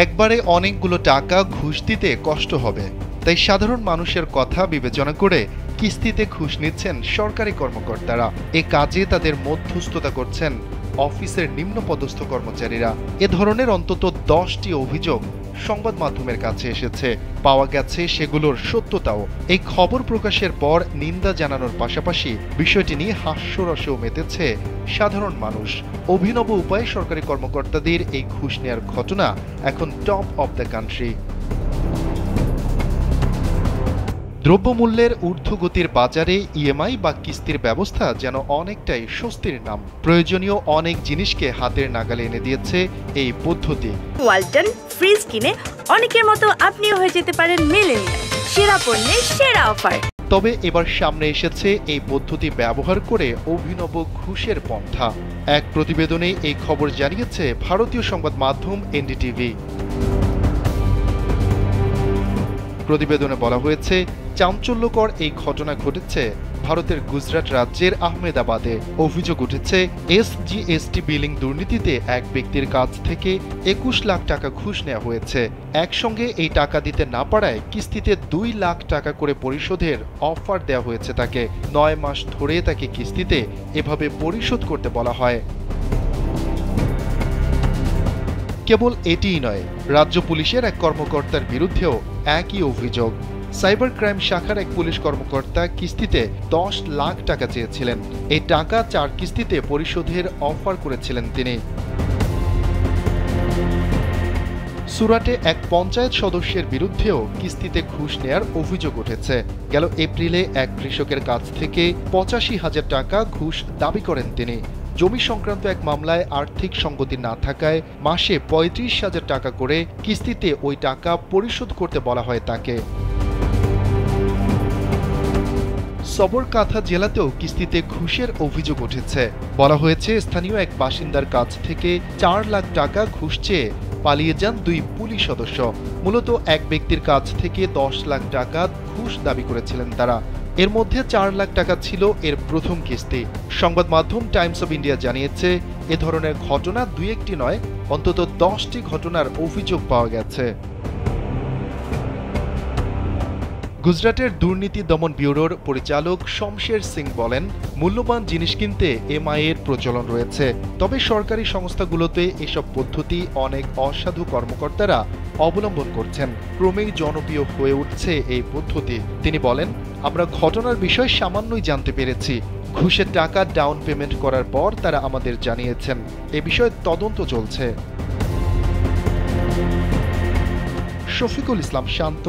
একবারে অনেকগুলো টাকা ঘুষ দিতে কষ্ট হবে, তাই সাধারণ মানুষের কথা বিবেচনা করে কিস্তিতে ঘুষ নিচ্ছেন সরকারি কর্মকর্তারা। এ কাজে তাদের মধ্যস্থতা করছেন অফিসের নিম্নপদস্থ কর্মচারীরা। এ ধরনের অন্তত 10টি অভিযোগ সংবাদ মাধ্যমের কাছে এসেছে। পাওয়া গেছে সেগুলোর সত্যতাও। এই খবর প্রকাশের পর নিন্দা জানানোর পাশাপাশি বিষয়টি নিয়ে হাস্যরসেও মেতেছে সাধারণ মানুষ। অভিনব উপায়ে সরকারি কর্মকর্তাদের এই ঘুষ নেয়ার ঘটনা এখন টপ অব দ্য কান্ট্রি। দ্রব্যমূল্যের ঊর্ধ্বগতির বাজারে ইএমআই বা কিস্তির ব্যবস্থা যেন অনেকটাই স্বস্তির নাম। প্রয়োজনীয় অনেক জিনিসকে হাতের নাগালে এনে দিয়েছে এই পদ্ধতি। ওয়ালটন ফ্রিজ কিনে অনেকের মতো আপনিও হয়ে যেতে পারেন মিলেনিয়াল। সেরা পণ্যের সেরা অফার। তবে এবার সামনে এসেছে এই পদ্ধতি ব্যবহার করে অভিনব ঘুষের পন্থা। এক প্রতিবেদনে এই খবর জানিয়েছে ভারতীয় সংবাদ মাধ্যম এনডিটিভি। প্রতিবেদনে বলা হয়েছে, চাঞ্চল্যকর এই ঘটনা ঘটেছে ভারতের গুজরাট রাজ্যের আহমেদাবাদে। অভিযোগ উঠেছে এসজিএসটি বিলিং দুর্নীতিতে এক ব্যক্তির কাছ থেকে 21 লাখ টাকা ঘুষ নেওয়া হয়েছে। একসঙ্গে এই টাকা দিতে না পারায় কিস্তিতে 2 লাখ টাকা করে পরিশোধের অফার দেওয়া হয়েছে তাকে। 9 মাস ধরে তাকে কিস্তিতে এভাবে পরিশোধ করতে বলা হয়। কেবল এটিই নয়, রাজ্য পুলিশের এক কর্মকর্তার বিরুদ্ধেও একই অভিযোগ। সাইবার ক্রাইম শাখার এক পুলিশ কর্মকর্তা কিস্তিতে 10 লাখ টাকা চেয়েছিলেন। এই টাকা 4 কিস্তিতে পরিশোধের অফার করেছিলেন তিনি। সুরাটে এক পঞ্চায়েত সদস্যের বিরুদ্ধেও কিস্তিতে ঘুষ নেয়ার অভিযোগ উঠেছে। গেল এপ্রিলে এক কৃষকের কাছ থেকে 85,000 টাকা ঘুষ দাবি করেন তিনি। জমি সংক্রান্ত এক মামলায় আর্থিক সঙ্গতি না থাকায় মাসে 35,000 টাকা করে কিস্তিতে ওই টাকা পরিশোধ করতে বলা হয় তাকে। সবরকাথা জেলাতেও কিস্তিতে ঘুষের অভিযোগ উঠেছে। বলা হয়েছে, স্থানীয় এক বাসিন্দার কাছ থেকে 4 লাখ টাকা ঘুষ চেয়ে পালিয়ে যান 2 পুলিশ সদস্য। মূলত এক ব্যক্তির কাছ থেকে 10 লাখ টাকা ঘুষ দাবি করেছিলেন তারা। এর মধ্যে 4 লাখ টাকা ছিল এর প্রথম কিস্তি। সংবাদ মাধ্যম টাইমস অব ইন্ডিয়া জানিয়েছে, এ ধরনের ঘটনা 2-1টি নয়, অন্তত 10টি ঘটনার অভিযোগ পাওয়া গেছে। গুজরাটের দুর্নীতি দমন ব্যুরোর পরিচালক শমশের সিং বলেন, মূল্যবান জিনিস কিনতে এমআই এর প্রচলন রয়েছে। তবে সরকারি সংস্থাগুলোতে এসব পদ্ধতি অনেক অসাধু কর্মকর্তারা অবলম্বন করছেন। ক্রমেই জনপ্রিয় হয়ে উঠছে এই পদ্ধতি। তিনি বলেন, আমরা ঘটনার বিষয় সামান্যই জানতে পেরেছি। ঘুষের টাকা ডাউন পেমেন্ট করার পর তারা আমাদের জানিয়েছেন। এ বিষয়ে তদন্ত চলছে। শফিকুল ইসলাম শান্ত,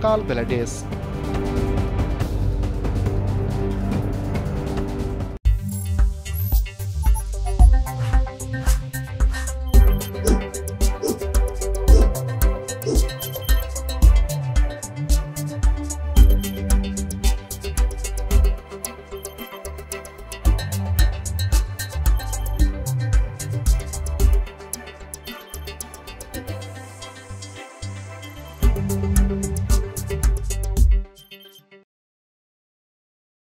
কালবেলা ডেস্ক।